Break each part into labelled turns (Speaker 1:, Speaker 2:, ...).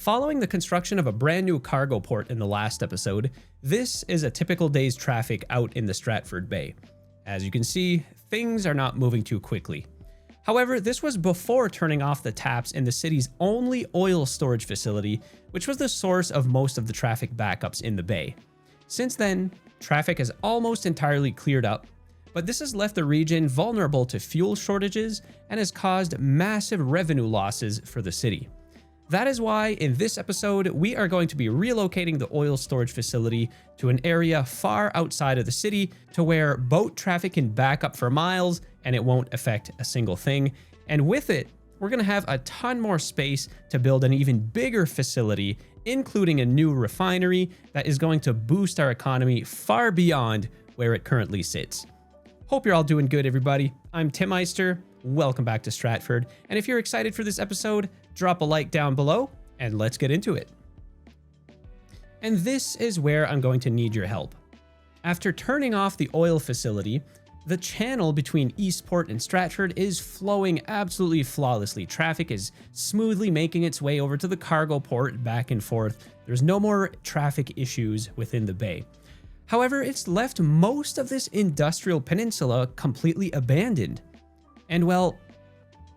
Speaker 1: Following the construction of a brand new cargo port in the last episode, this is a typical day's traffic out in the Stratford Bay. As you can see, things are not moving too quickly. However, this was before turning off the taps in the city's only oil storage facility, which was the source of most of the traffic backups in the bay. Since then, traffic has almost entirely cleared up, but this has left the region vulnerable to fuel shortages and has caused massive revenue losses for the city. That is why in this episode, we are going to be relocating the oil storage facility to an area far outside of the city to where boat traffic can back up for miles and it won't affect a single thing. And with it, we're going to have a ton more space to build an even bigger facility, including a new refinery that is going to boost our economy far beyond where it currently sits. Hope you're all doing good, everybody. I'm Tim Meister. Welcome back to Stratford. And if you're excited for this episode, drop a like down below and let's get into it. And this is where I'm going to need your help. After turning off the oil facility, the channel between Eastport and Stratford is flowing absolutely flawlessly. Traffic is smoothly making its way over to the cargo port back and forth. There's no more traffic issues within the bay. However, it's left most of this industrial peninsula completely abandoned. And well,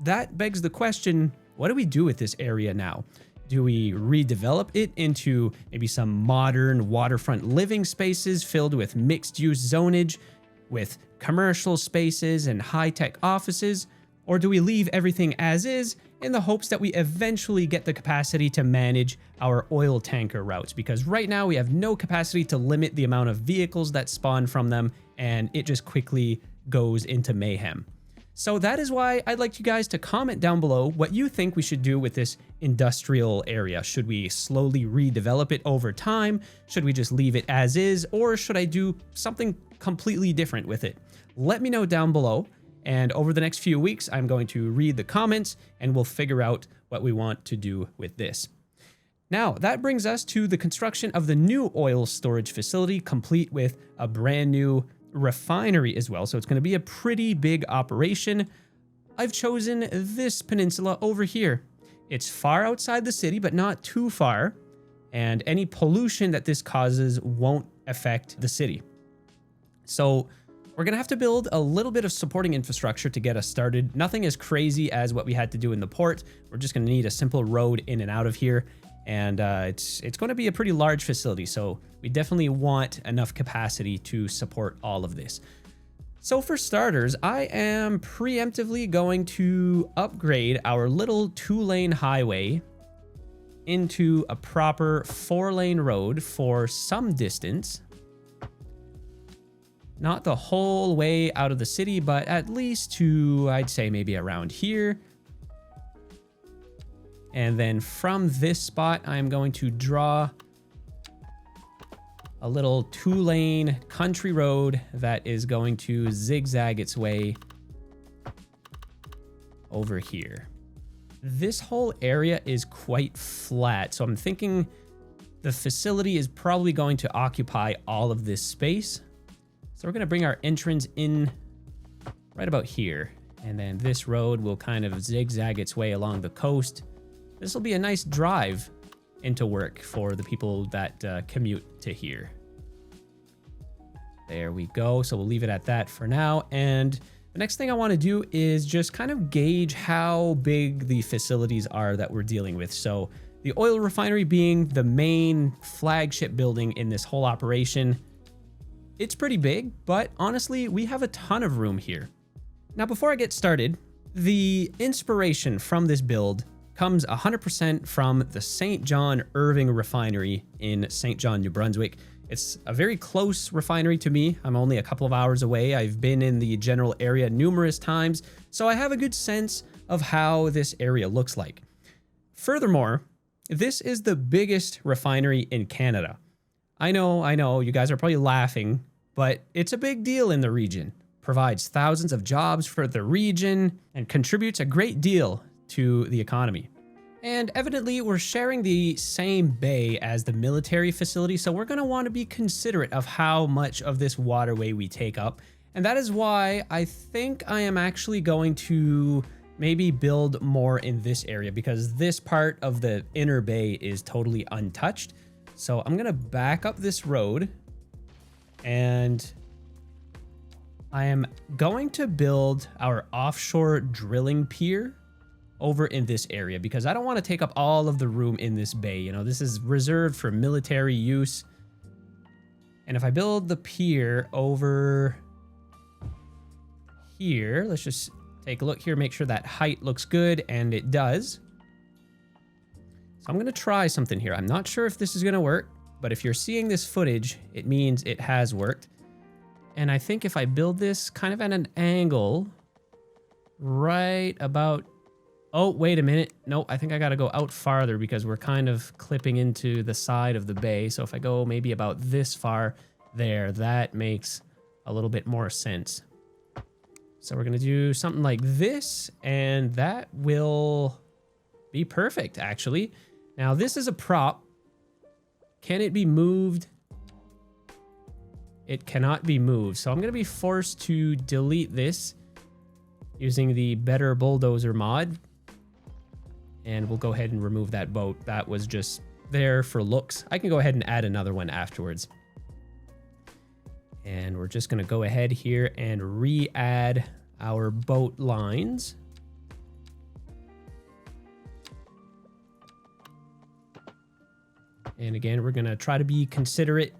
Speaker 1: that begs the question, what do we do with this area now? Do we redevelop it into maybe some modern waterfront living spaces filled with mixed-use zonage, with commercial spaces and high-tech offices? Or do we leave everything as is in the hopes that we eventually get the capacity to manage our oil tanker routes? Because right now we have no capacity to limit the amount of vehicles that spawn from them, and it just quickly goes into mayhem. So that is why I'd like you guys to comment down below what you think we should do with this industrial area. Should we slowly redevelop it over time? Should we just leave it as is? Or should I do something completely different with it? Let me know down below. And over the next few weeks, I'm going to read the comments and we'll figure out what we want to do with this. Now, that brings us to the construction of the new oil storage facility, complete with a brand new refinery as well. So it's going to be a pretty big operation. I've chosen this peninsula over here. It's far outside the city, but not too far. And any pollution that this causes won't affect the city. So we're going to have to build a little bit of supporting infrastructure to get us started. Nothing as crazy as what we had to do in the port. We're just going to need a simple road in and out of here. And it's going to be a pretty large facility, so we definitely want enough capacity to support all of this. So for starters, I am preemptively going to upgrade our little 2-lane highway into a proper 4-lane road for some distance. Not the whole way out of the city, but at least to, I'd say, maybe around here. And then from this spot, I'm going to draw a little 2-lane country road that is going to zigzag its way over here. This whole area is quite flat, so I'm thinking the facility is probably going to occupy all of this space. So we're going to bring our entrance in right about here. And then this road will kind of zigzag its way along the coast. This will be a nice drive into work for the people that commute to here. There we go. So we'll leave it at that for now. And the next thing I want to do is just kind of gauge how big the facilities are that we're dealing with. So the oil refinery being the main flagship building in this whole operation, it's pretty big, but honestly, we have a ton of room here. Now, before I get started, the inspiration from this build comes 100% from the St. John Irving refinery in St. John, New Brunswick. It's a very close refinery to me. I'm only a couple of hours away. I've been in the general area numerous times, so I have a good sense of how this area looks like. Furthermore, this is the biggest refinery in Canada. I know, you guys are probably laughing, but it's a big deal in the region. Provides thousands of jobs for the region and contributes a great deal to the economy. And evidently we're sharing the same bay as the military facility, so we're going to want to be considerate of how much of this waterway we take up. And that is why I think I am actually going to maybe build more in this area because this part of the inner bay is totally untouched. So I'm going to back up this road and I am going to build our offshore drilling pier over in this area because I don't want to take up all of the room in this bay. You know, this is reserved for military use. And if I build the pier over here, let's just take a look here, make sure that height looks good, and it does. So I'm going to try something here. I'm not sure if this is going to work, but if you're seeing this footage, it means it has worked. And I think if I build this kind of at an angle, right about... Oh, wait a minute. No, I think I got to go out farther because we're kind of clipping into the side of the bay. So if I go maybe about this far there, that makes a little bit more sense. So we're going to do something like this, and that will be perfect, actually. Now, this is a prop. Can it be moved? It cannot be moved. So I'm going to be forced to delete this using the Better Bulldozer mod. And we'll go ahead and remove that boat. That was just there for looks. I can go ahead and add another one afterwards. And we're just going to go ahead here and re-add our boat lines. And again, we're going to try to be considerate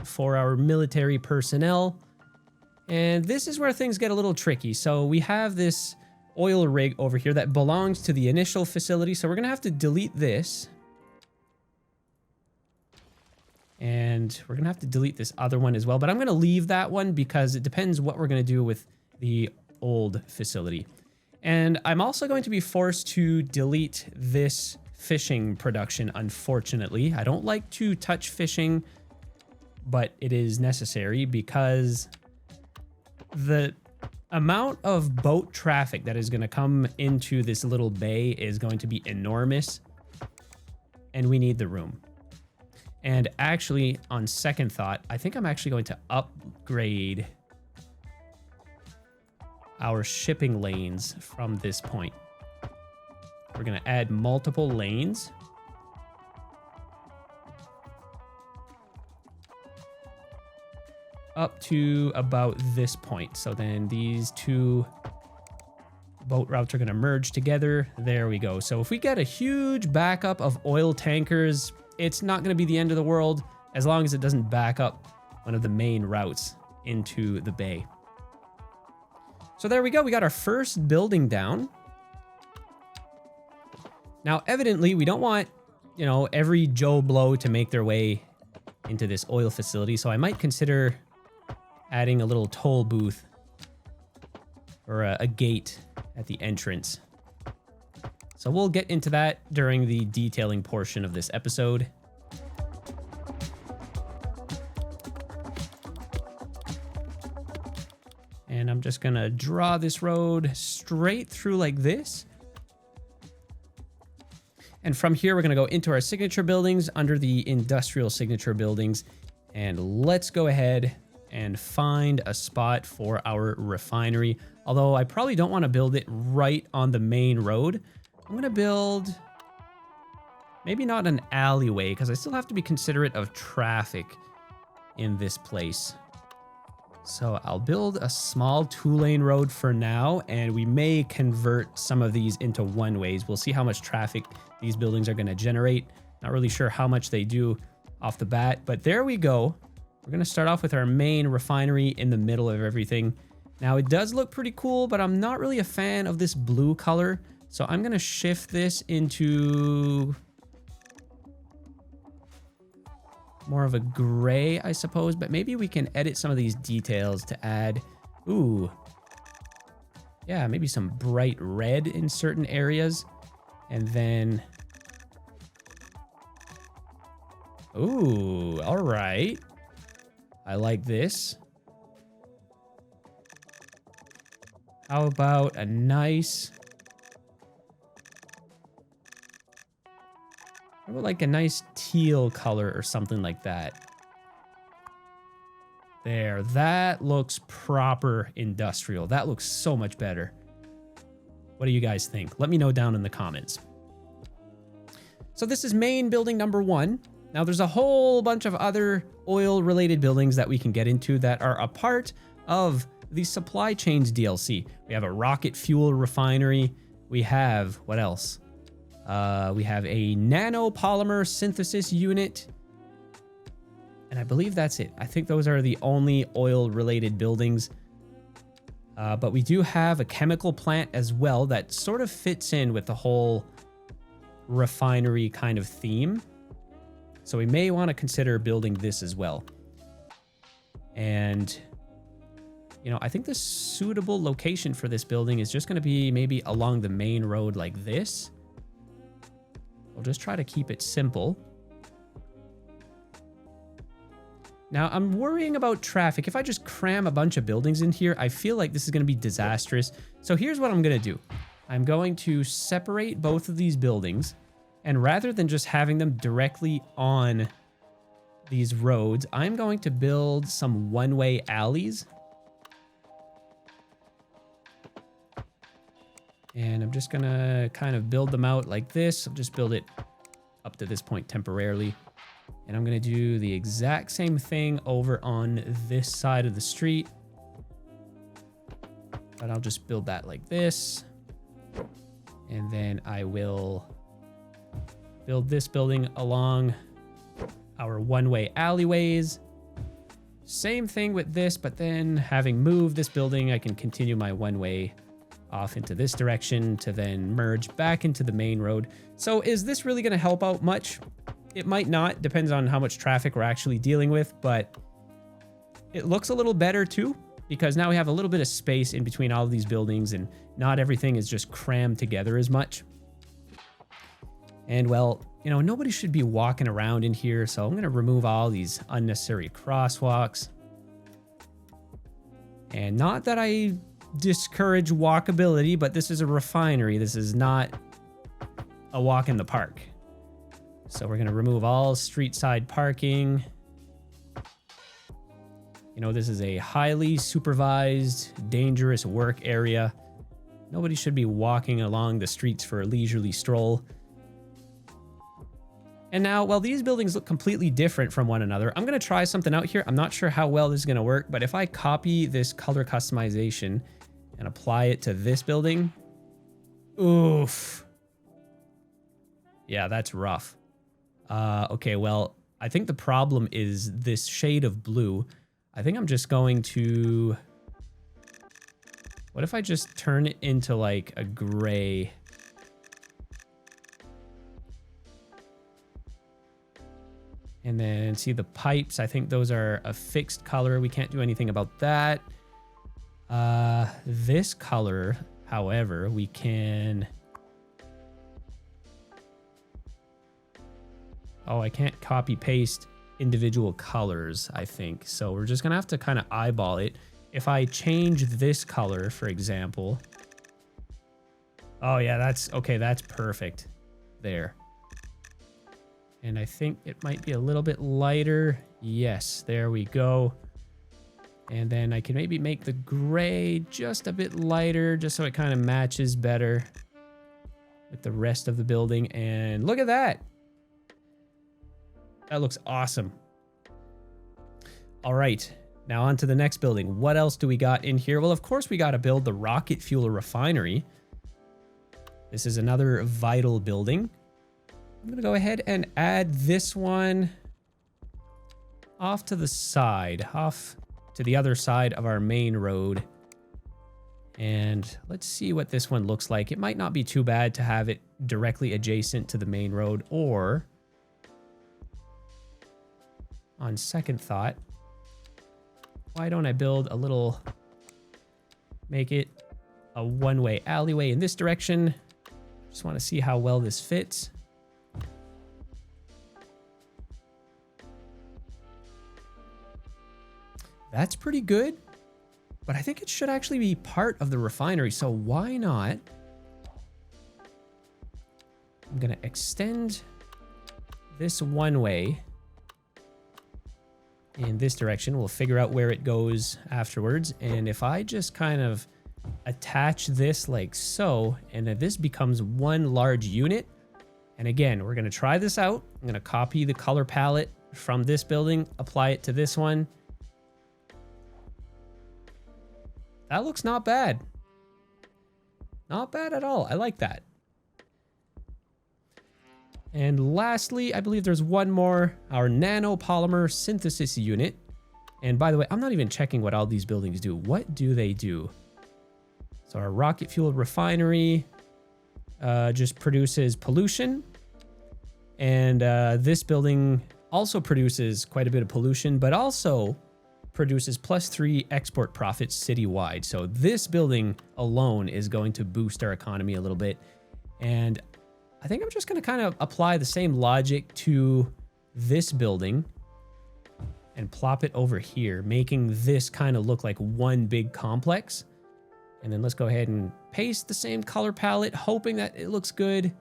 Speaker 1: for our military personnel. And this is where things get a little tricky. So we have this oil rig over here that belongs to the initial facility. So we're going to have to delete this. And we're going to have to delete this other one as well. But I'm going to leave that one because it depends what we're going to do with the old facility. And I'm also going to be forced to delete this fishing production, unfortunately. I don't like to touch fishing, but it is necessary because the amount of boat traffic that is going to come into this little bay is going to be enormous, and we need the room. And actually, on second thought, I think I'm actually going to upgrade our shipping lanes from this point. We're going to add multiple lanes. Up to about this point. So then these two boat routes are going to merge together. There we go. So if we get a huge backup of oil tankers, it's not going to be the end of the world as long as it doesn't back up one of the main routes into the bay. So there we go. We got our first building down. Now, evidently, we don't want, you know, every Joe Blow to make their way into this oil facility. So I might consider adding a little toll booth or a gate at the entrance. So we'll get into that during the detailing portion of this episode. And I'm just gonna draw this road straight through like this. And from here, we're gonna go into our signature buildings under the industrial signature buildings. And let's go ahead and find a spot for our refinery. Although I probably don't wanna build it right on the main road. I'm going to build maybe not an alleyway because I still have to be considerate of traffic in this place. So I'll build a small 2-lane road for now, and we may convert some of these into one-ways. We'll see how much traffic these buildings are going to generate. Not really sure how much they do off the bat, but there we go. We're going to start off with our main refinery in the middle of everything. Now it does look pretty cool, but I'm not really a fan of this blue color. So I'm going to shift this into more of a gray, I suppose, but maybe we can edit some of these details to add, ooh, yeah, maybe some bright red in certain areas. And then, ooh, all right. I like this. How about a nice... I would like a nice teal color or something like that. There, that looks proper industrial. That looks so much better. What do you guys think? Let me know down in the comments. So this is main building number 1. Now there's a whole bunch of other oil related buildings that we can get into that are a part of the supply chains DLC. We have a rocket fuel refinery. We have, what else? We have a nanopolymer synthesis unit. And I believe that's it. I think those are the only oil related buildings. But we do have a chemical plant as well that sort of fits in with the whole refinery kind of theme. So we may want to consider building this as well. And, you know, I think the suitable location for this building is just going to be maybe along the main road like this. We'll just try to keep it simple. Now, I'm worrying about traffic. If I just cram a bunch of buildings in here, I feel like this is going to be disastrous. So here's what I'm going to do. I'm going to separate both of these buildings. And rather than just having them directly on these roads, I'm going to build some one-way alleys. And I'm just going to kind of build them out like this. I'll just build it up to this point temporarily. And I'm going to do the exact same thing over on this side of the street. But I'll just build that like this. And then I will build this building along our one-way alleyways. Same thing with this, but then having moved this building, I can continue my one-way off into this direction to then merge back into the main road. So is this really going to help out much? It might not, depends on how much traffic we're actually dealing with, but it looks a little better too, because now we have a little bit of space in between all of these buildings and not everything is just crammed together as much. And well, you know, nobody should be walking around in here, so I'm going to remove all these unnecessary crosswalks. And not that I discourage walkability, but this is a refinery. This is not a walk in the park. So we're going to remove all street side parking. You know, this is a highly supervised, dangerous work area. Nobody should be walking along the streets for a leisurely stroll. And now, while these buildings look completely different from one another, I'm going to try something out here. I'm not sure how well this is going to work, but if I copy this color customization and apply it to this building, oof. Yeah, that's rough. Okay, well, I think the problem is this shade of blue. I think I'm just going to... What if I just turn it into like a gray? And then see the pipes. I think those are a fixed color. We can't do anything about that. This color, however, we can... Oh, I can't copy paste individual colors, I think. So we're just gonna have to kind of eyeball it. If I change this color, for example. Oh yeah, that's okay. That's perfect there. And I think it might be a little bit lighter. Yes, there we go. And then I can maybe make the gray just a bit lighter, just so it kind of matches better with the rest of the building. And look at that. That looks awesome. All right, now on to the next building. What else do we got in here? Well, of course, we got to build the rocket fuel refinery. This is another vital building. I'm going to go ahead and add this one off to the side, off to the other side of our main road. And let's see what this one looks like. It might not be too bad to have it directly adjacent to the main road, or on second thought, why don't I build a little, make it a one-way alleyway in this direction. Just want to see how well this fits. That's pretty good, but I think it should actually be part of the refinery, so why not? I'm gonna extend this one way in this direction. We'll figure out where it goes afterwards. And if I just kind of attach this like so, and then this becomes one large unit. And again, we're going to try this out. I'm going to copy the color palette from this building, apply it to this one. That looks not bad. Not bad at all. I like that. And lastly, I believe there's one more, our nanopolymer synthesis unit. And by the way, I'm not even checking what all these buildings do. What do they do? So our rocket fuel refinery just produces pollution. And this building also produces quite a bit of pollution, but also produces +3 export profits citywide. So this building alone is going to boost our economy a little bit. And I think I'm just going to kind of apply the same logic to this building and plop it over here, making this kind of look like one big complex. And then let's go ahead and paste the same color palette, hoping that it looks good.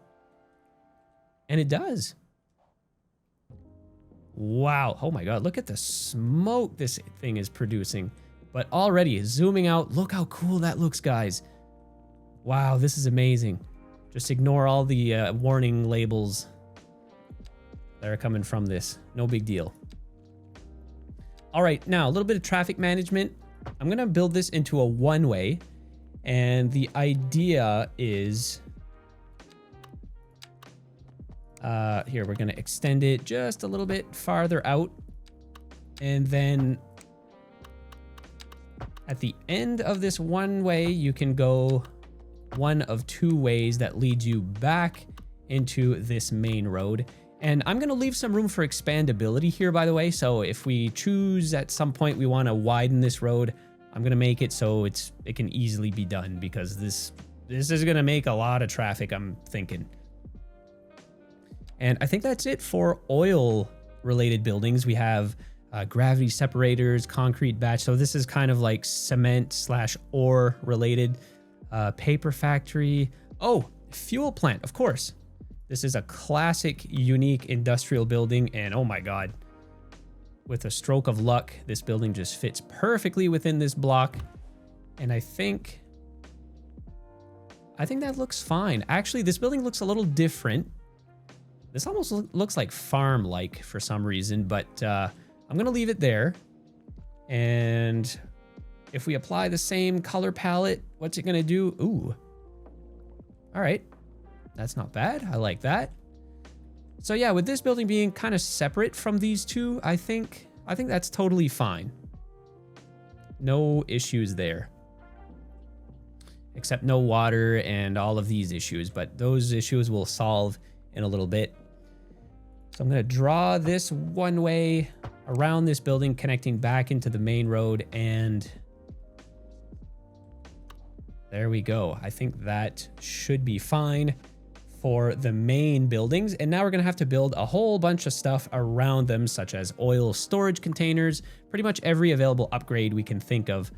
Speaker 1: And it does. Wow. Oh my God. Look at the smoke this thing is producing. But already zooming out, look how cool that looks, guys. Wow, this is amazing. Just ignore all the warning labels that are coming from this. No big deal. All right, now a little bit of traffic management. I'm gonna build this into a one-way, and the idea is, here, we're gonna extend it just a little bit farther out, and then at the end of this one-way, you can go one of two ways that leads you back into this main road. And I'm going to leave some room for expandability here, by the way. So if we choose at some point we want to widen this road, I'm going to make it so it can easily be done, because this is going to make a lot of traffic, I'm thinking. And I think that's it for oil related buildings. We have gravity separators, concrete batch. So this is kind of like cement / ore related. Paper factory. Oh, fuel plant, of course. This is a classic, unique industrial building, and oh my God, with a stroke of luck, this building just fits perfectly within this block. And I think that looks fine. Actually, this building looks a little different. This almost looks like farm-like for some reason, but I'm gonna leave it there. And if we apply the same color palette, what's it gonna do? Ooh. All right, that's not bad. I like that. So yeah, with this building being kind of separate from these two, I think that's totally fine. No issues there. Except no water and all of these issues, but those issues we'll solve in a little bit. So I'm gonna draw this one way around this building, connecting back into the main road, and there we go. I think that should be fine for the main buildings. And now we're gonna have to build a whole bunch of stuff around them, such as oil storage containers, pretty much every available upgrade we can think of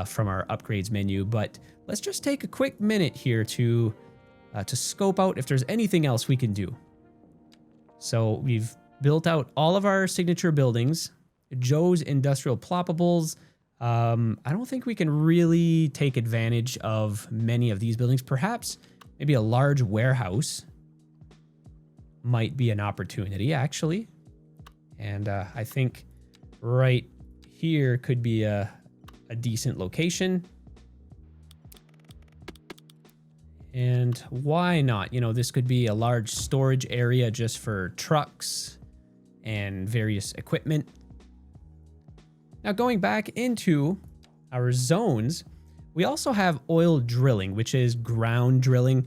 Speaker 1: from our upgrades menu. But let's just take a quick minute here to scope out if there's anything else we can do. So we've built out all of our signature buildings, Joe's industrial ploppables. I don't think we can really take advantage of many of these buildings. Perhaps maybe a large warehouse might be an opportunity, actually. And I think right here could be a decent location. And why not? You know, this could be a large storage area just for trucks and various equipment. Now, going back into our zones, we also have oil drilling, which is ground drilling.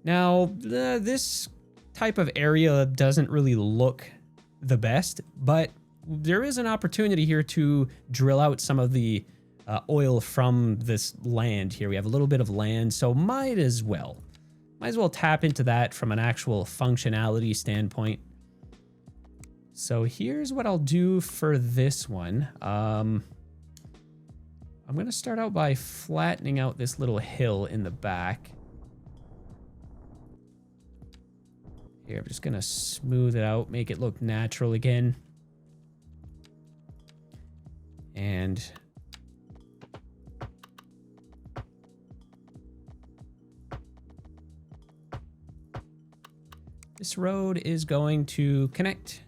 Speaker 1: Now, this type of area doesn't really look the best, but there is an opportunity here to drill out some of the oil from this land here. We have a little bit of land, so might as well tap into that from an actual functionality standpoint. So here's what I'll do for this one. I'm going to start out by flattening out this little hill in the back. Here, I'm just going to smooth it out, make it look natural again. And This road is going to connect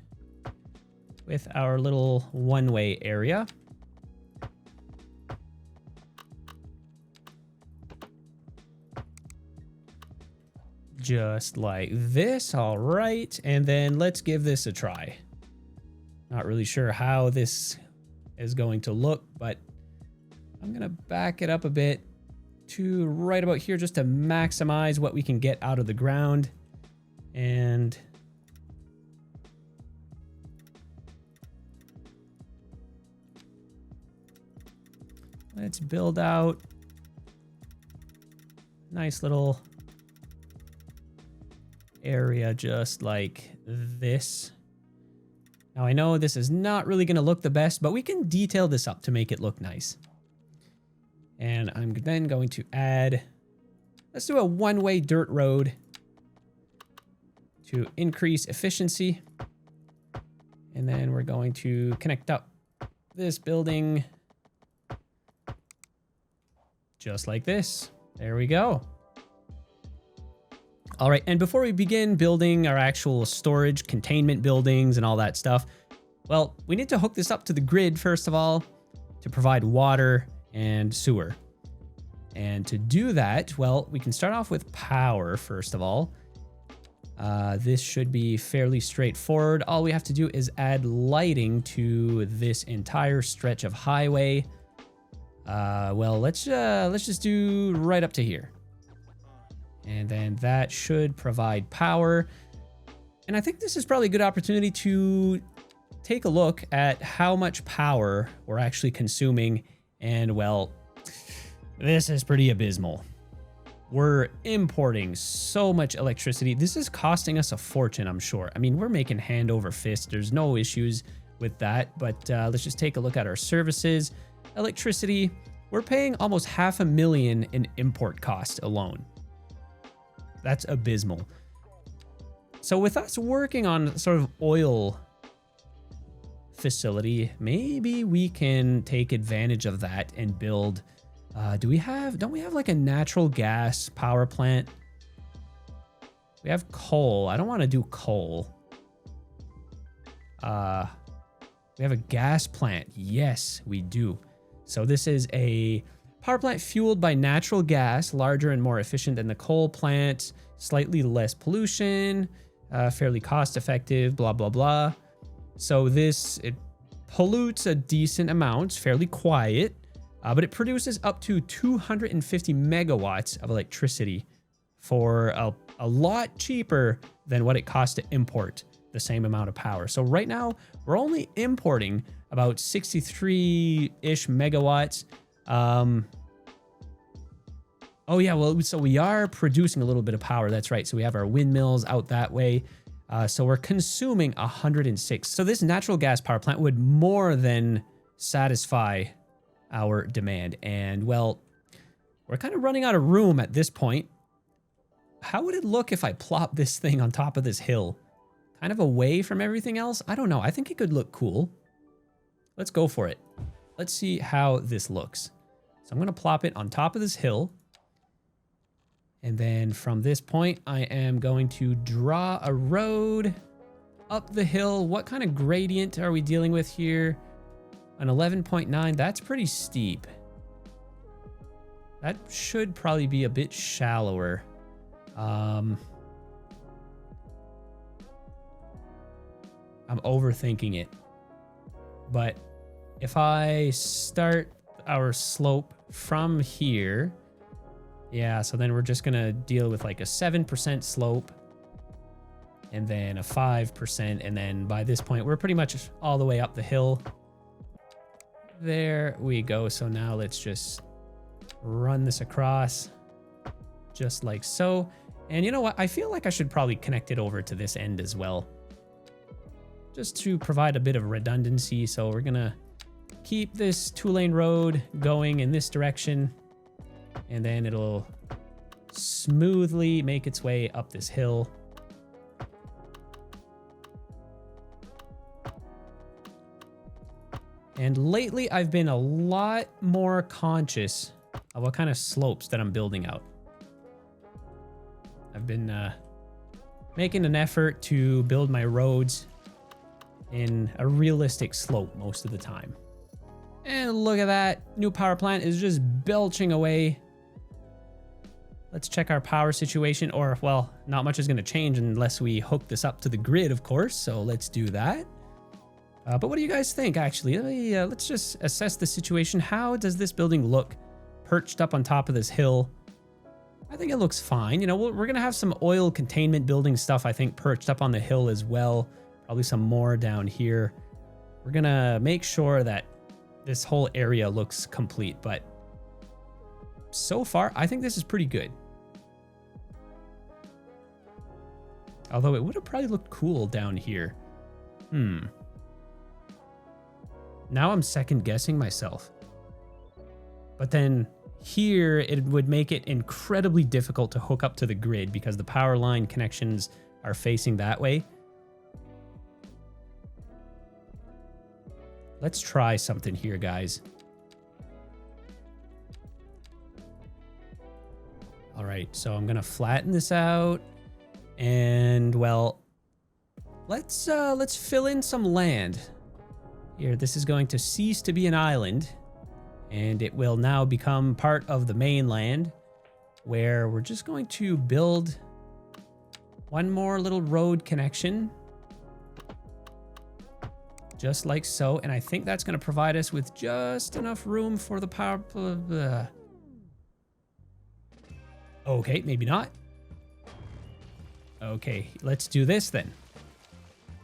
Speaker 1: with our little one-way area. Just like this. All right. And then let's give this a try. Not really sure how this is going to look, but I'm going to back it up a bit to right about here just to maximize what we can get out of the ground. And let's build out a nice little area just like this. Now I know this is not really going to look the best, but we can detail this up to make it look nice. And I'm then going to add, let's do a one-way dirt road to increase efficiency. And then we're going to connect up this building just like this. There we go. All right, and before we begin building our actual storage containment buildings and all that stuff, well, we need to hook this up to the grid first of all to provide water and sewer. And to do that, well, we can start off with power first of all. This should be fairly straightforward. All we have to do is add lighting to this entire stretch of highway. Well, let's just do right up to here. And then that should provide power. And I think this is probably a good opportunity to take a look at how much power we're actually consuming. And well, this is pretty abysmal. We're importing so much electricity. This is costing us a fortune, I'm sure. I mean, we're making hand over fist. There's no issues with that. But let's just take a look at our services. Electricity, we're paying almost $500,000 in import cost alone. That's abysmal. So with us working on sort of oil facility, maybe we can take advantage of that and build, don't we have like a natural gas power plant? We have coal. I don't want to do coal. We have a gas plant. Yes, we do. So this is a power plant fueled by natural gas, larger and more efficient than the coal plant, slightly less pollution, fairly cost effective, blah, blah, blah. So it pollutes a decent amount, fairly quiet, but it produces up to 250 megawatts of electricity for a lot cheaper than what it costs to import the same amount of power. So right now, we're only importing about 63-ish megawatts. Oh yeah, well, so we are producing a little bit of power. That's right. So we have our windmills out that way. So we're consuming 106. So this natural gas power plant would more than satisfy our demand. And well, we're kind of running out of room at this point. How would it look if I plop this thing on top of this hill? Kind of away from everything else? I don't know. I think it could look cool. Let's go for it. Let's see how this looks. So I'm going to plop it on top of this hill. And then from this point, I am going to draw a road up the hill. What kind of gradient are we dealing with here? An 11.9. That's pretty steep. That should probably be a bit shallower. I'm overthinking it. But if I start our slope from here, yeah, so then we're just going to deal with like a 7% slope and then a 5%. And then by this point, we're pretty much all the way up the hill. There we go. So now let's just run this across just like so. And you know what? I feel like I should probably connect it over to this end as well, just to provide a bit of redundancy. So we're going to keep this 2-lane road going in this direction, and then it'll smoothly make its way up this hill. And lately, I've been a lot more conscious of what kind of slopes that I'm building out. I've been making an effort to build my roads in a realistic slope most of the time. And look at that. New power plant is just belching away. Let's check our power situation, or, well, not much is going to change unless we hook this up to the grid, of course. So let's do that. But what do you guys think, actually? Let's just assess the situation. How does this building look perched up on top of this hill? I think it looks fine. You know, we're going to have some oil containment building stuff, I think, perched up on the hill as well. Probably some more down here. We're going to make sure that this whole area looks complete, but so far, I think this is pretty good. Although it would have probably looked cool down here. Now I'm second guessing myself. But then here it would make it incredibly difficult to hook up to the grid because the power line connections are facing that way. Let's try something here, guys. All right, so I'm gonna flatten this out, and well, let's fill in some land. Here, this is going to cease to be an island, and it will now become part of the mainland, where we're just going to build one more little road connection. Just like so, and I think that's going to provide us with just enough room for the power... Okay, maybe not. Okay, let's do this then.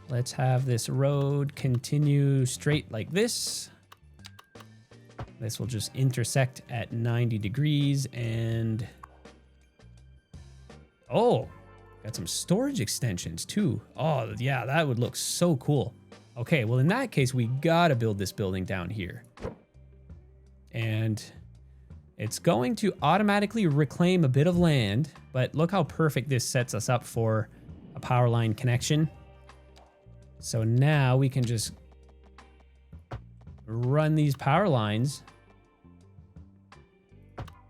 Speaker 1: Let's have this road continue straight like this. This will just intersect at 90 degrees and... Oh, got some storage extensions too. Oh, yeah, that would look so cool. Okay, well, in that case, we gotta build this building down here. And it's going to automatically reclaim a bit of land, but look how perfect this sets us up for a power line connection. So now we can just run these power lines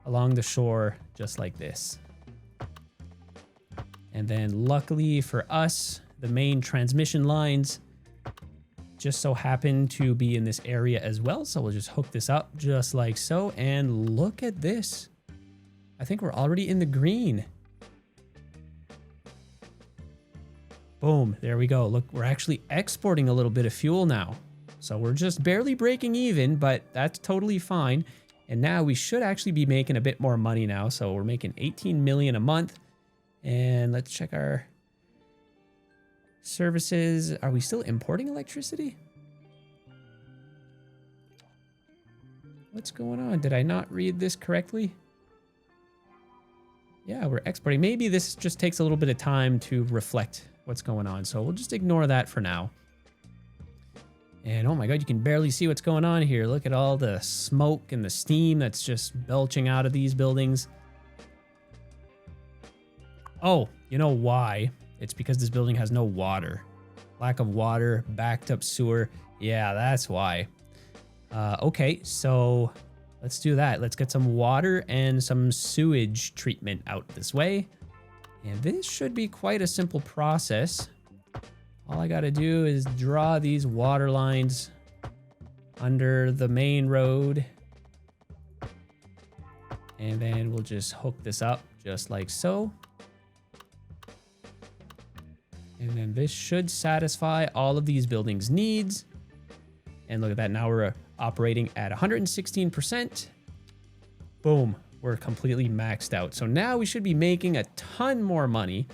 Speaker 1: along the shore just like this. And then luckily for us, the main transmission lines just so happen to be in this area as well. So we'll just hook this up just like so. And look at this. I think we're already in the green. Boom, there we go. Look, we're actually exporting a little bit of fuel now. So we're just barely breaking even, but that's totally fine. And now we should actually be making a bit more money now. So we're making 18 million a month. And let's check our services. Are we still importing electricity? What's going on? Did I not read this correctly? Yeah, we're exporting. Maybe this just takes a little bit of time to reflect what's going on. So we'll just ignore that for now. And oh my God, you can barely see what's going on here. Look at all the smoke and the steam that's just belching out of these buildings. Oh, you know why? It's because this building has no water. Lack of water, backed up sewer. Yeah, that's why. Okay, so let's do that. Let's get some water and some sewage treatment out this way. And this should be quite a simple process. All I gotta do is draw these water lines under the main road. And then we'll just hook this up just like so. And then this should satisfy all of these buildings' needs. And look at that, now we're operating at 116%. Boom, we're completely maxed out. So now we should be making a ton more money.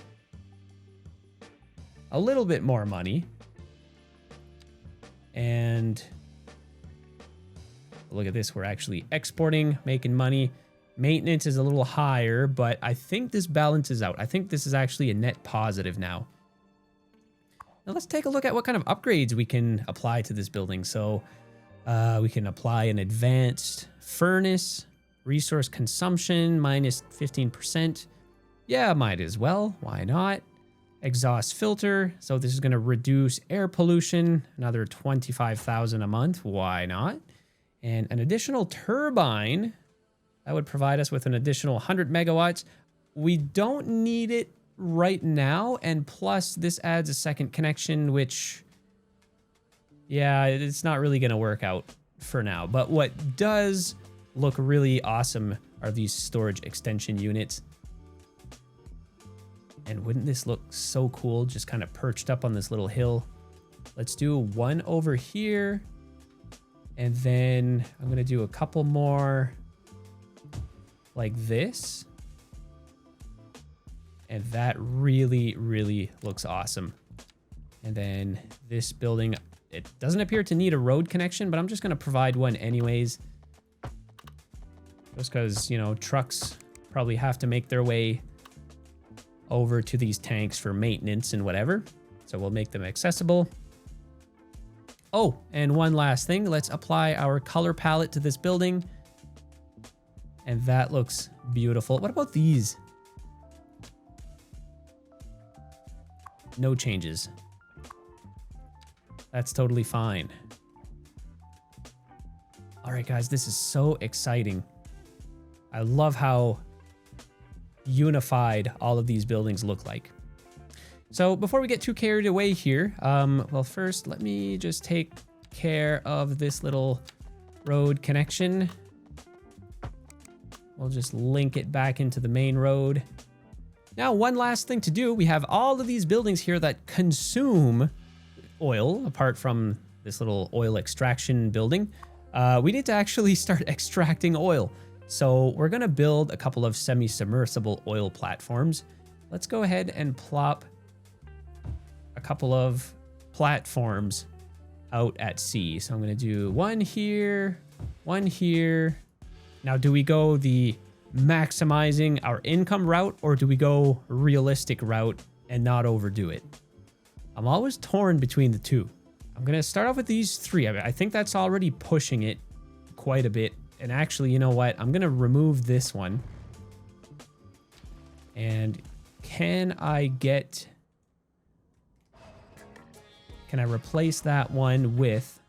Speaker 1: A little bit more money. And look at this, we're actually exporting, making money. Maintenance is a little higher, but I think this balances out. I think this is actually a net positive now. Now let's take a look at what kind of upgrades we can apply to this building. So we can apply an advanced furnace, resource consumption minus 15%. Yeah, might as well. Why not? Exhaust filter. So this is going to reduce air pollution, another 25,000 a month. Why not? And an additional turbine that would provide us with an additional 100 megawatts. We don't need it right now, and plus this adds a second connection, which, yeah, it's not really going to work out for now. But what does look really awesome are these storage extension units. And wouldn't this look so cool, just kind of perched up on this little hill? Let's do one over here. And then I'm going to do a couple more like this. And that really, really looks awesome. And then this building, it doesn't appear to need a road connection, but I'm just going to provide one anyways. Just because, you know, trucks probably have to make their way over to these tanks for maintenance and whatever. So we'll make them accessible. Oh, and one last thing. Let's apply our color palette to this building. And that looks beautiful. What about these? No changes. That's totally fine. All right, guys, this is so exciting. I love how unified all of these buildings look like. So before we get too carried away here, well, first let me just take care of this little road connection. We'll just link it back into the main road. Now, one last thing to do. We have all of these buildings here that consume oil, apart from this little oil extraction building. We need to actually start extracting oil. So we're going to build a couple of semi-submersible oil platforms. Let's go ahead and plop a couple of platforms out at sea. So I'm going to do one here, one here. Now, do we go the maximizing our income route, or do we go realistic route and not overdo it? I'm always torn between the two. I'm going to start off with these three. I think that's already pushing it quite a bit. And actually, you know what? I'm going to remove this one. And can I replace that one with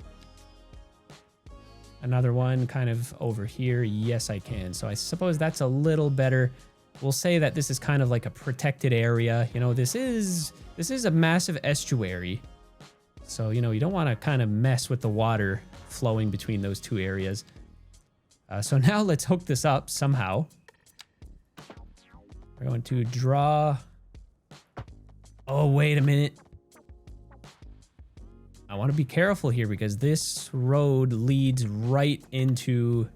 Speaker 1: another one kind of over here? Yes, I can. So I suppose that's a little better. We'll say that this is kind of like a protected area. You know, this is a massive estuary. So, you know, you don't want to kind of mess with the water flowing between those two areas. So now let's hook this up somehow. We're going to draw. Oh, wait a minute. I want to be careful here because this road leads right into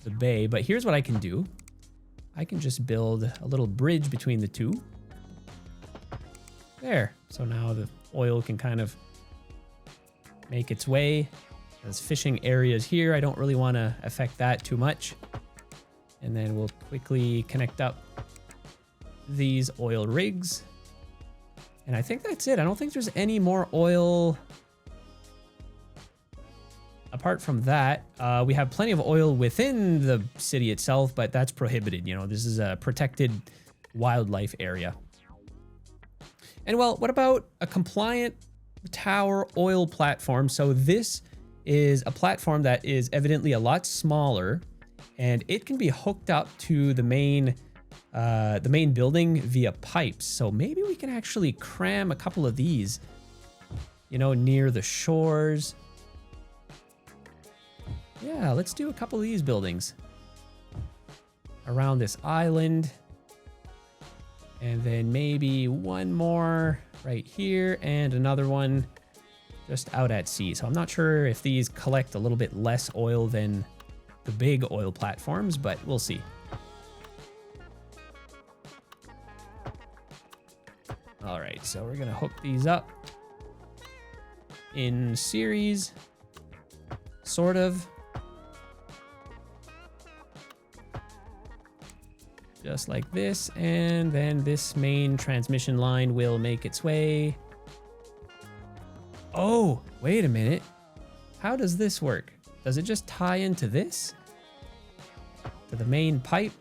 Speaker 1: the bay. But here's what I can do. I can just build a little bridge between the two. There. So now the oil can kind of make its way. There's fishing areas here. I don't really want to affect that too much. And then we'll quickly connect up these oil rigs. And I think that's it. I don't think there's any more oil. Apart from that, we have plenty of oil within the city itself, but that's prohibited. You know, this is a protected wildlife area. And well, what about a compliant tower oil platform? So this is a platform that is evidently a lot smaller, and it can be hooked up to the main building via pipes. So maybe we can actually cram a couple of these, you know, near the shores. Yeah, let's do a couple of these buildings around this island. And then maybe one more right here and another one just out at sea. So I'm not sure if these collect a little bit less oil than the big oil platforms, but we'll see. All right, so we're gonna hook these up in series, sort of. Just like this, and then this main transmission line will make its way. Oh, wait a minute. How does this work? Does it just tie into this? To the main pipe?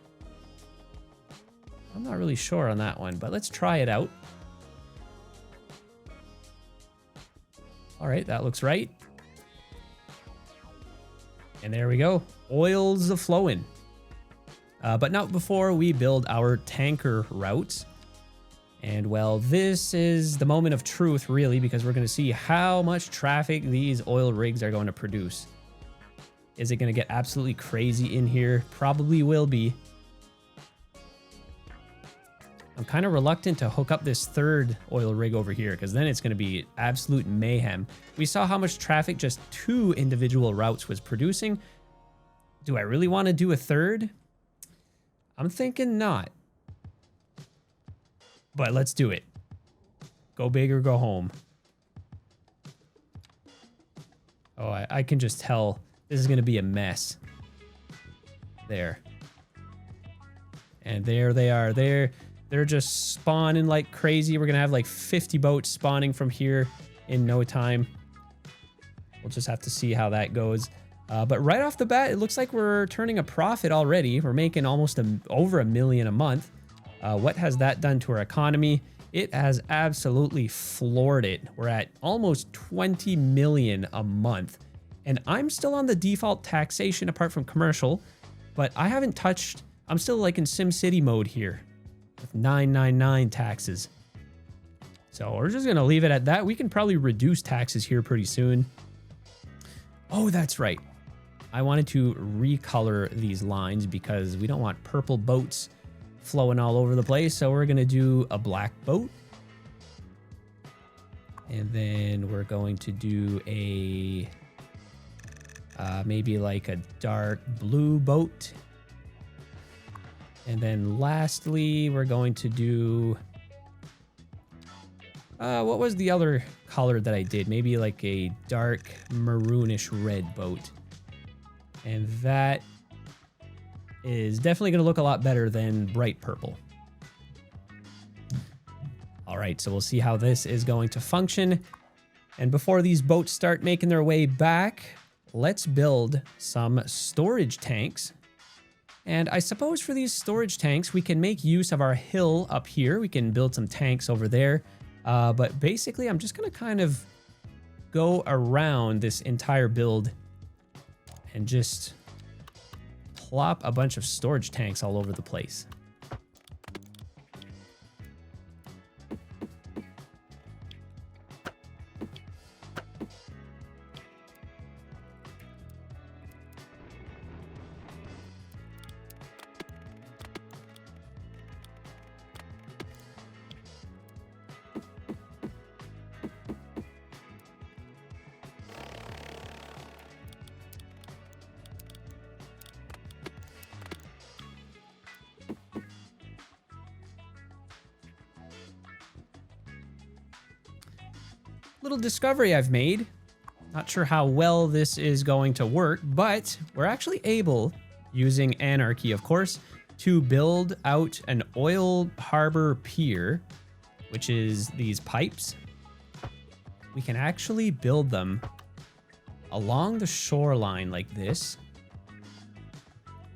Speaker 1: I'm not really sure on that one, but let's try it out. All right, that looks right. And there we go. Oil's a-flowing. But not before we build our tanker routes. And well, this is the moment of truth, really, because we're going to see how much traffic these oil rigs are going to produce. Is it going to get absolutely crazy in here? Probably will be. I'm kind of reluctant to hook up this third oil rig over here because then it's going to be absolute mayhem. We saw how much traffic just 2 individual routes was producing. Do I really want to do a third? I'm thinking not. But let's do it. Go big or go home. Oh, I can just tell this is going to be a mess. There. And there they are. They're just spawning like crazy. We're going to have like 50 boats spawning from here in no time. We'll just have to see how that goes. But right off the bat, it looks like we're turning a profit already. We're making almost over $1 million a month. What has that done to our economy? It has absolutely floored it. We're at almost 20 million a month. And I'm still on the default taxation apart from commercial, but I haven't touched, I'm still like in SimCity mode here with 999 taxes. So we're just gonna leave it at that. We can probably reduce taxes here pretty soon. Oh, that's right. I wanted to recolor these lines because we don't want purple boats flowing all over the place. So we're going to do a black boat. And then we're going to do a maybe like a dark blue boat. And then lastly, we're going to do what was the other color that I did? Maybe like a dark maroonish red boat. And that is definitely going to look a lot better than bright purple. All right, so we'll see how this is going to function. And before these boats start making their way back, let's build some storage tanks. And I suppose for these storage tanks, we can make use of our hill up here. We can build some tanks over there. But basically, I'm just going to kind of go around this entire build and just plop a bunch of storage tanks all over the place. Little discovery I've made. Not sure how well this is going to work, but we're actually able, using Anarchy, of course, to build out an oil harbor pier, which is these pipes. We can actually build them along the shoreline like this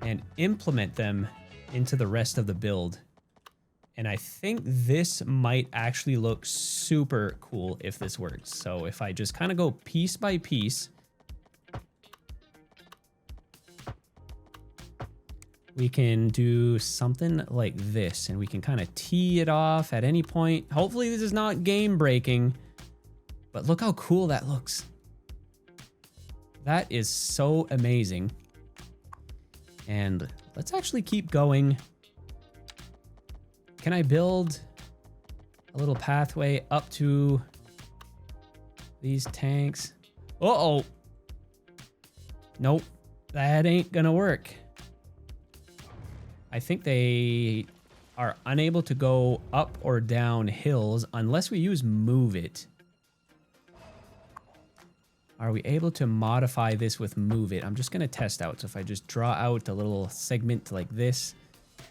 Speaker 1: and implement them into the rest of the build. And I think this might actually look super cool if this works. So if I just kind of go piece by piece, we can do something like this and we can kind of tee it off at any point. Hopefully this is not game breaking, but look how cool that looks. That is so amazing. And let's actually keep going. Can I build a little pathway up to these tanks? Uh-oh. Nope, that ain't gonna work. I think they are unable to go up or down hills unless we use Move It. Are we able to modify this with Move It? I'm just gonna test out. So if I just draw out a little segment like this,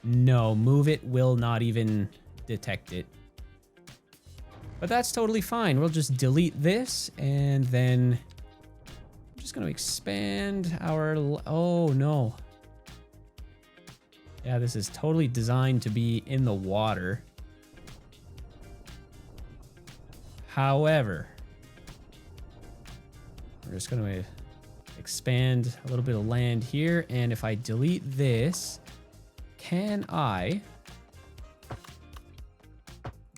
Speaker 1: no, Move It will not even detect it. But that's totally fine. We'll just delete this and then I'm just going to expand our... Oh, no. Yeah, this is totally designed to be in the water. However, we're just going to expand a little bit of land here. And if I delete this... Can I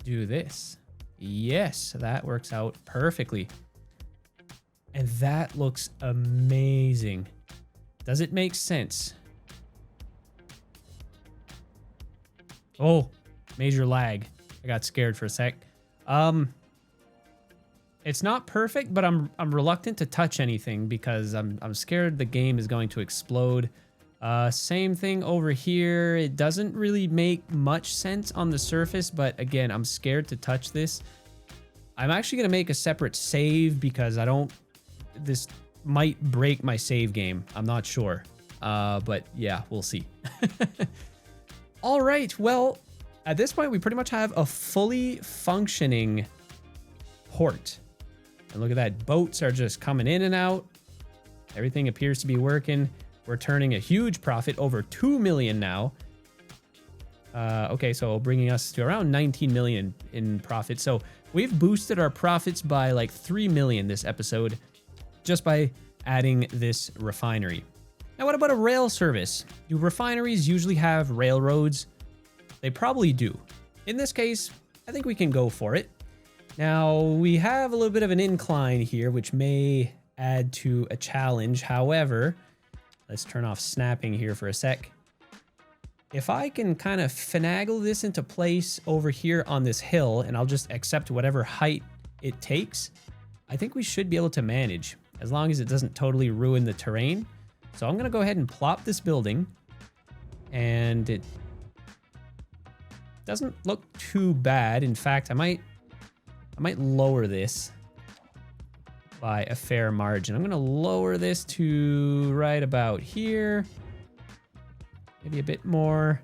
Speaker 1: do this. Yes, that works out perfectly. And that looks amazing. Does it make sense? Oh, major lag. I got scared for a sec. It's not perfect, but I'm reluctant to touch anything because I'm scared the game is going to explode. Same thing over here. It doesn't really make much sense on the surface, but again, I'm scared to touch this. I'm actually gonna make a separate save because this might break my save game. I'm not sure. But yeah, we'll see. All right, well, at this point, we pretty much have a fully functioning port. And look at that, boats are just coming in and out. Everything appears to be working. We're turning a huge profit, over 2 million now. Okay, so bringing us to around 19 million in profit. So we've boosted our profits by like 3 million this episode just by adding this refinery. Now, what about a rail service? Do refineries usually have railroads? They probably do. In this case, I think we can go for it. Now, we have a little bit of an incline here, which may add to a challenge. However, let's turn off snapping here for a sec. If I can kind of finagle this into place over here on this hill, and I'll just accept whatever height it takes, I think we should be able to manage, as long as it doesn't totally ruin the terrain. So I'm going to go ahead and plop this building, and it doesn't look too bad. In fact, I might lower this by a fair margin. I'm going to lower this to right about here, maybe a bit more,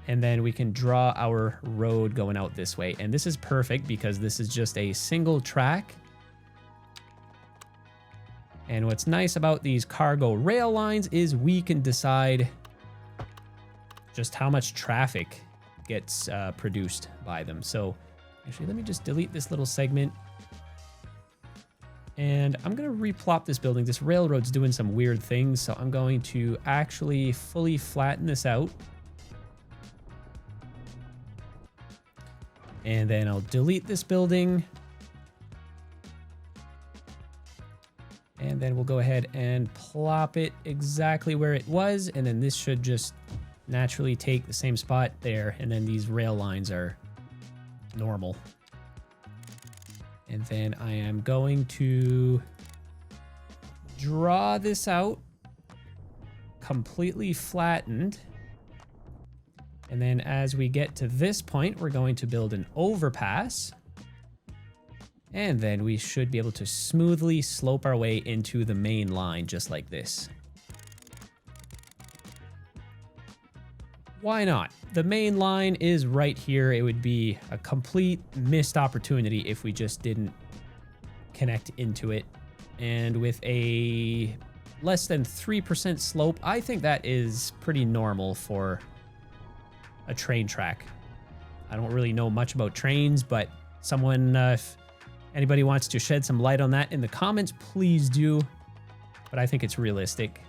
Speaker 1: and then we can draw our road going out this way. And this is perfect because this is just a single track. And what's nice about these cargo rail lines is we can decide just how much traffic gets produced by them. So actually, let me just delete this little segment. And I'm going to replop this building. This railroad's doing some weird things, so I'm going to actually fully flatten this out. And then I'll delete this building. And then we'll go ahead and plop it exactly where it was. And then this should just naturally take the same spot there. And then these rail lines are normal. And then I am going to draw this out completely flattened. And then as we get to this point, we're going to build an overpass. And then we should be able to smoothly slope our way into the main line, just like this. Why not? The main line is right here. It would be a complete missed opportunity if we just didn't connect into it. And with a less than 3% slope, I think that is pretty normal for a train track. I don't really know much about trains, but someone, if anybody wants to shed some light on that in the comments, please do. But I think it's realistic.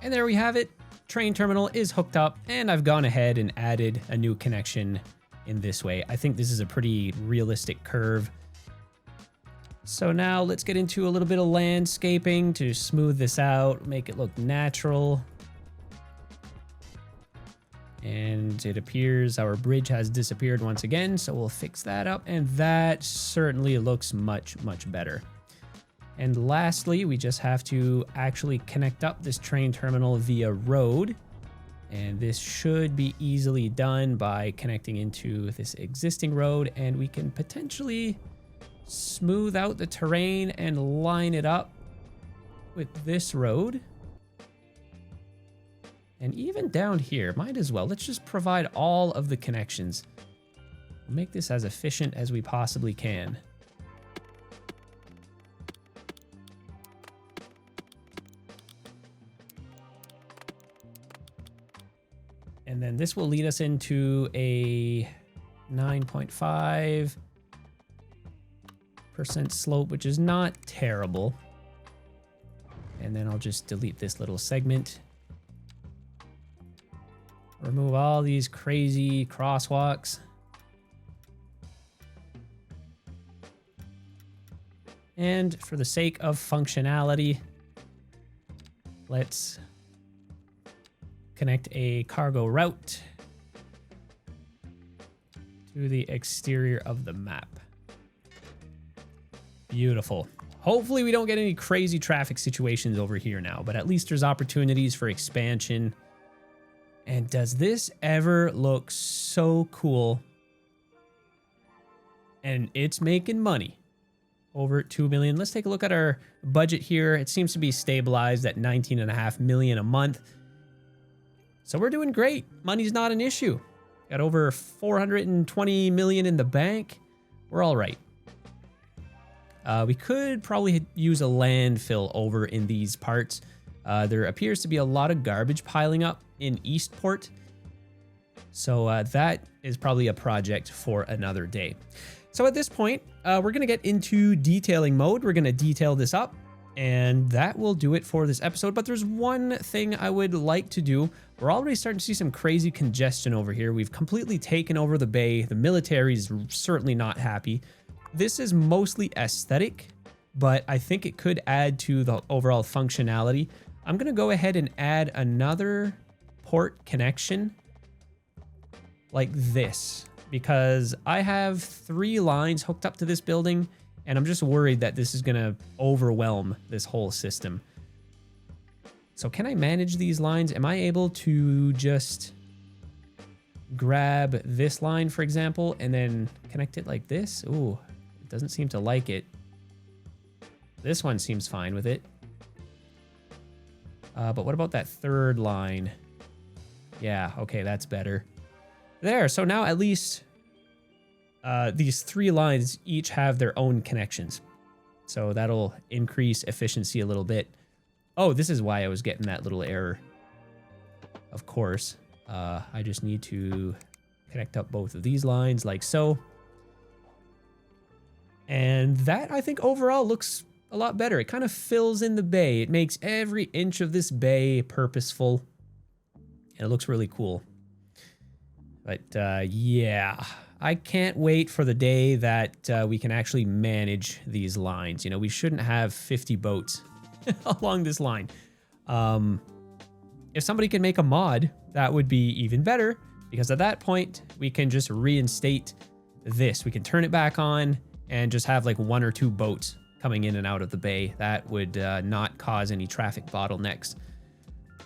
Speaker 1: And there we have it. Train terminal is hooked up, and I've gone ahead and added a new connection in this way. I think this is a pretty realistic curve. So now let's get into a little bit of landscaping to smooth this out, make it look natural. And it appears our bridge has disappeared once again, so we'll fix that up, and that certainly looks much, much better. And lastly, we just have to actually connect up this train terminal via road. And this should be easily done by connecting into this existing road, and we can potentially smooth out the terrain and line it up with this road. And even down here, might as well. Let's just provide all of the connections. We'll make this as efficient as we possibly can. And then this will lead us into a 9.5% slope, which is not terrible. And then I'll just delete this little segment. Remove all these crazy crosswalks. And for the sake of functionality, let's connect a cargo route to the exterior of the map. Beautiful. Hopefully we don't get any crazy traffic situations over here now, but at least there's opportunities for expansion. And does this ever look so cool? And it's making money. Over 2 million. Let's take a look at our budget here. It seems to be stabilized at 19.5 million a month. So we're doing great. Money's not an issue. Got over 420 million in the bank. We're all right. We could probably use a landfill over in these parts. There appears to be a lot of garbage piling up in Eastport. So that is probably a project for another day. So at this point, we're going to get into detailing mode. We're going to detail this up, and that will do it for this episode. But there's one thing I would like to do. We're already starting to see some crazy congestion over here. We've completely taken over the bay. The military is certainly not happy. This is mostly aesthetic, but I think it could add to the overall functionality. I'm going to go ahead and add another port connection like this, because I have 3 lines hooked up to this building, and I'm just worried that this is going to overwhelm this whole system. So can I manage these lines? Am I able to just grab this line, for example, and then connect it like this? Ooh, it doesn't seem to like it. This one seems fine with it. But what about that third line? Yeah, okay, that's better. There, so now at least these 3 lines each have their own connections. So that'll increase efficiency a little bit. Oh, this is why I was getting that little error. Of course, I just need to connect up both of these lines like so. And that, I think, overall looks a lot better. It kind of fills in the bay. It makes every inch of this bay purposeful. And it looks really cool. But yeah, I can't wait for the day that we can actually manage these lines. You know, we shouldn't have 50 boats along this line. If somebody can make a mod, that would be even better, because at that point, we can just reinstate this. We can turn it back on and just have like 1 or 2 boats coming in and out of the bay. That would not cause any traffic bottlenecks.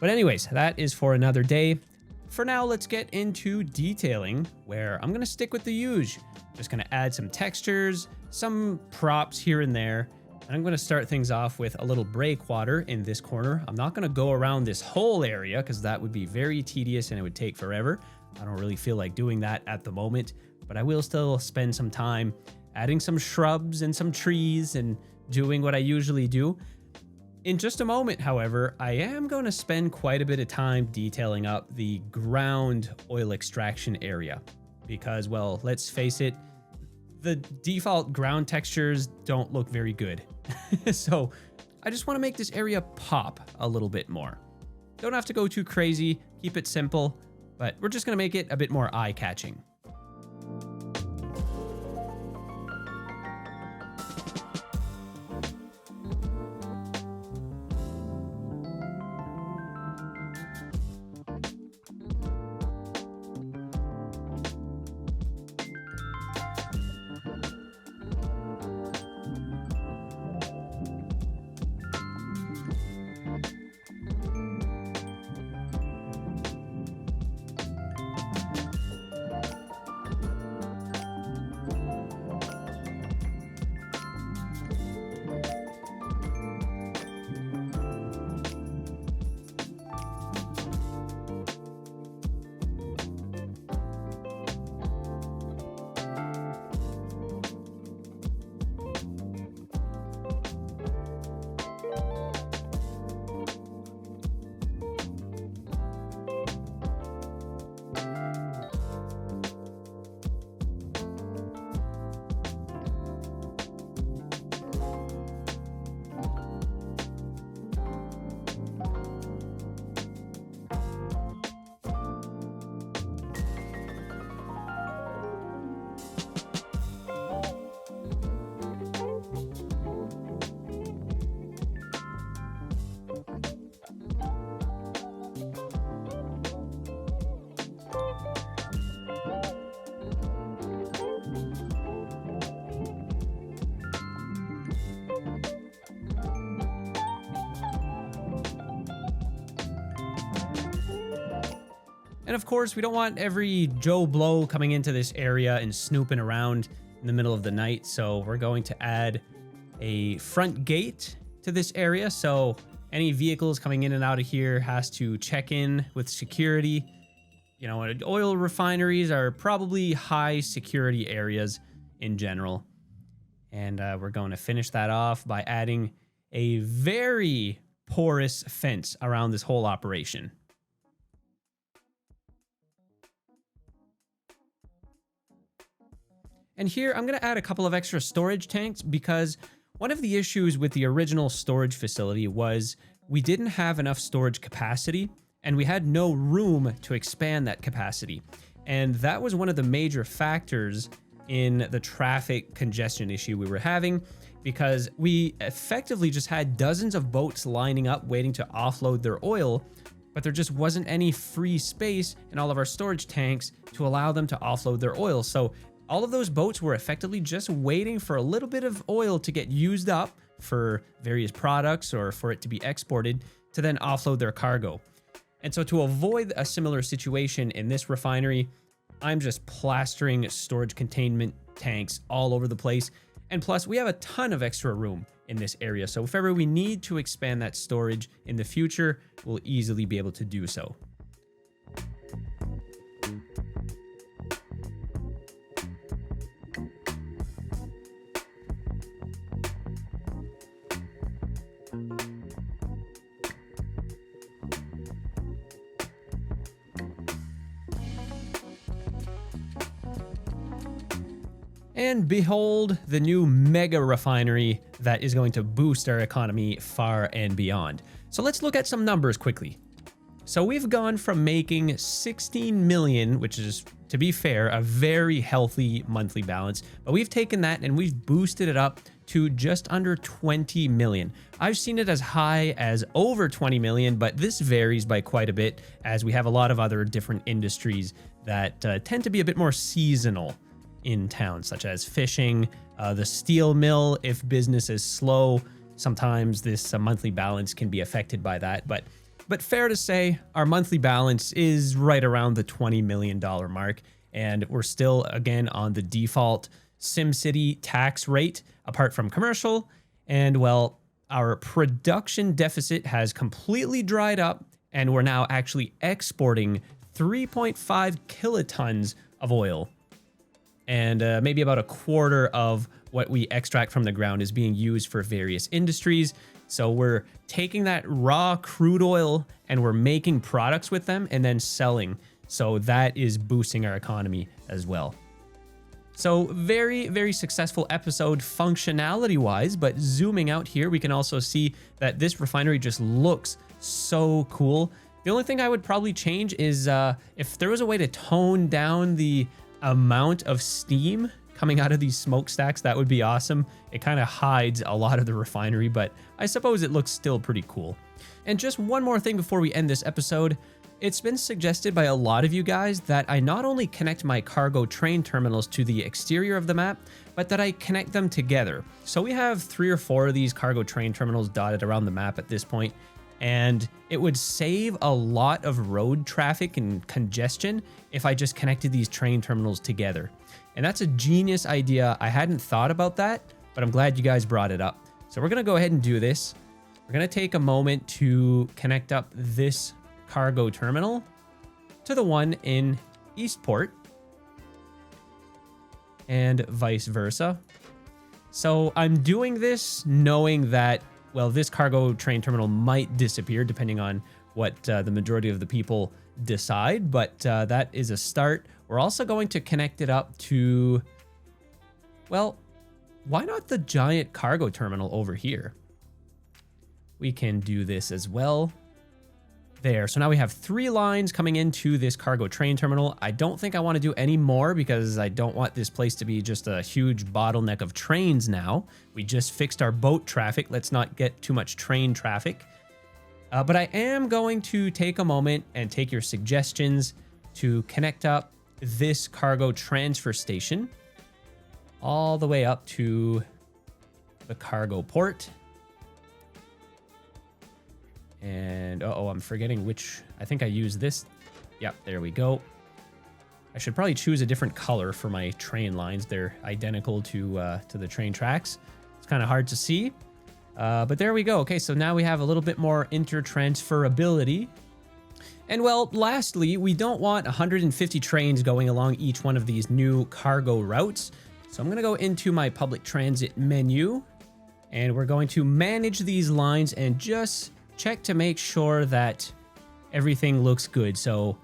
Speaker 1: But anyways, that is for another day. For now, let's get into detailing, where I'm going to stick with the usual. Just going to add some textures, some props here and there. And I'm going to start things off with a little breakwater in this corner. I'm not going to go around this whole area because that would be very tedious and it would take forever. I don't really feel like doing that at the moment, but I will still spend some time adding some shrubs and some trees and doing what I usually do. In just a moment, however, I am going to spend quite a bit of time detailing up the ground oil extraction area because, well, let's face it, the default ground textures don't look very good. So I just want to make this area pop a little bit more. Don't have to go too crazy, keep it simple, but we're just going to make it a bit more eye-catching. And of course, we don't want every Joe Blow coming into this area and snooping around in the middle of the night. So we're going to add a front gate to this area. So any vehicles coming in and out of here has to check in with security. You know, oil refineries are probably high security areas in general. And we're going to finish that off by adding a very porous fence around this whole operation. And here I'm going to add a couple of extra storage tanks because one of the issues with the original storage facility was we didn't have enough storage capacity and we had no room to expand that capacity. And that was one of the major factors in the traffic congestion issue we were having, because we effectively just had dozens of boats lining up waiting to offload their oil, but there just wasn't any free space in all of our storage tanks to allow them to offload their oil. So all of those boats were effectively just waiting for a little bit of oil to get used up for various products or for it to be exported to then offload their cargo. And so to avoid a similar situation in this refinery, I'm just plastering storage containment tanks all over the place. And plus, we have a ton of extra room in this area. So if ever we need to expand that storage in the future, we'll easily be able to do so. And behold, the new mega refinery that is going to boost our economy far and beyond. So let's look at some numbers quickly. So we've gone from making 16 million, which is, to be fair, a very healthy monthly balance, but we've taken that and we've boosted it up to just under 20 million. I've seen it as high as over 20 million, but this varies by quite a bit as we have a lot of other different industries that tend to be a bit more seasonal in town, such as fishing, the steel mill. If business is slow, sometimes this monthly balance can be affected by that. But fair to say, our monthly balance is right around the $20 million mark. And we're still, again, on the default SimCity tax rate, apart from commercial. And well, our production deficit has completely dried up, and we're now actually exporting 3.5 kilotons of oil. And maybe about a quarter of what we extract from the ground is being used for various industries. So we're taking that raw crude oil and we're making products with them and then selling. So that is boosting our economy as well. So very, very successful episode functionality wise, but zooming out here, we can also see that this refinery just looks so cool. The only thing I would probably change is if there was a way to tone down the amount of steam coming out of these smokestacks, that would be awesome. It kind of hides a lot of the refinery, but I suppose it looks still pretty cool. And just one more thing before we end this episode. It's been suggested by a lot of you guys that I not only connect my cargo train terminals to the exterior of the map, but that I connect them together. So we have 3 or 4 of these cargo train terminals dotted around the map at this point, and it would save a lot of road traffic and congestion if I just connected these train terminals together. And that's a genius idea. I hadn't thought about that, but I'm glad you guys brought it up. So we're gonna go ahead and do this. We're gonna take a moment to connect up this cargo terminal to the one in Eastport and vice versa. So I'm doing this knowing that, well, this cargo train terminal might disappear depending on what the majority of the people decide, but that is a start. We're also going to connect it up to, well, why not the giant cargo terminal over here? We can do this as well. There, so now we have 3 lines coming into this cargo train terminal. I don't think I want to do any more because I don't want this place to be just a huge bottleneck of trains now. We just fixed our boat traffic. Let's not get too much train traffic. But I am going to take a moment and take your suggestions to connect up this cargo transfer station all the way up to the cargo port. And I'm forgetting which, I think I used this. Yep, there we go. I should probably choose a different color for my train lines. They're identical to the train tracks. It's kind of hard to see, but there we go. Okay, so now we have a little bit more intertransferability. And well, lastly, we don't want 150 trains going along each one of these new cargo routes. So I'm going to go into my public transit menu, and we're going to manage these lines and just check to make sure that everything looks good. So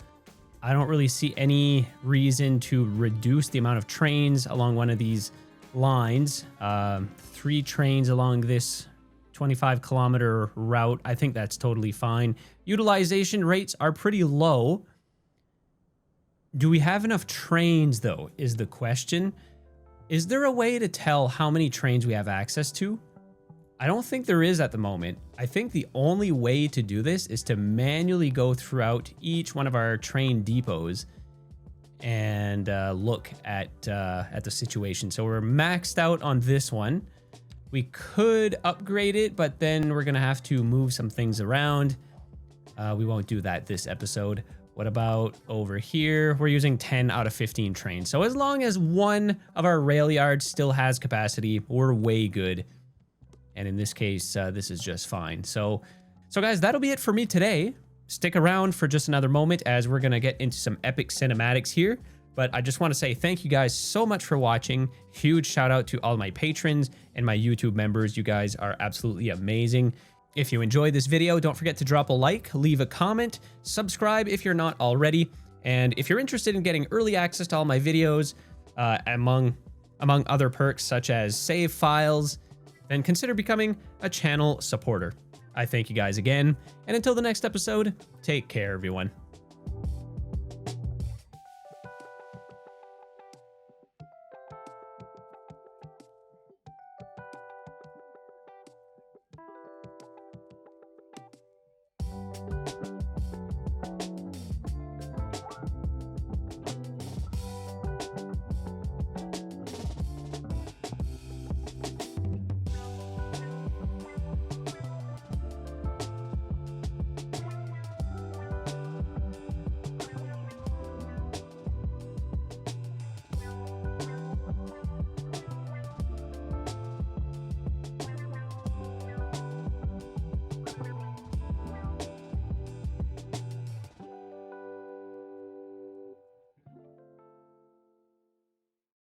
Speaker 1: I don't really see any reason to reduce the amount of trains along one of these lines. 3 trains along this 25-kilometer route. I think that's totally fine. Utilization rates are pretty low. Do we have enough trains, though, is the question. Is there a way to tell how many trains we have access to? I don't think there is at the moment. I think the only way to do this is to manually go throughout each one of our train depots and look at the situation. So we're maxed out on this one. We could upgrade it, but then we're gonna have to move some things around. We won't do that this episode. What about over here? We're using 10 out of 15 trains. So as long as one of our rail yards still has capacity, we're way good. And in this case, this is just fine. So guys, that'll be it for me today. Stick around for just another moment as we're going to get into some epic cinematics here. But I just want to say thank you guys so much for watching. Huge shout out to all my patrons and my YouTube members. You guys are absolutely amazing. If you enjoyed this video, don't forget to drop a like, leave a comment, subscribe if you're not already. And if you're interested in getting early access to all my videos, among other perks such as save files, then consider becoming a channel supporter. I thank you guys again, and until the next episode, take care, everyone.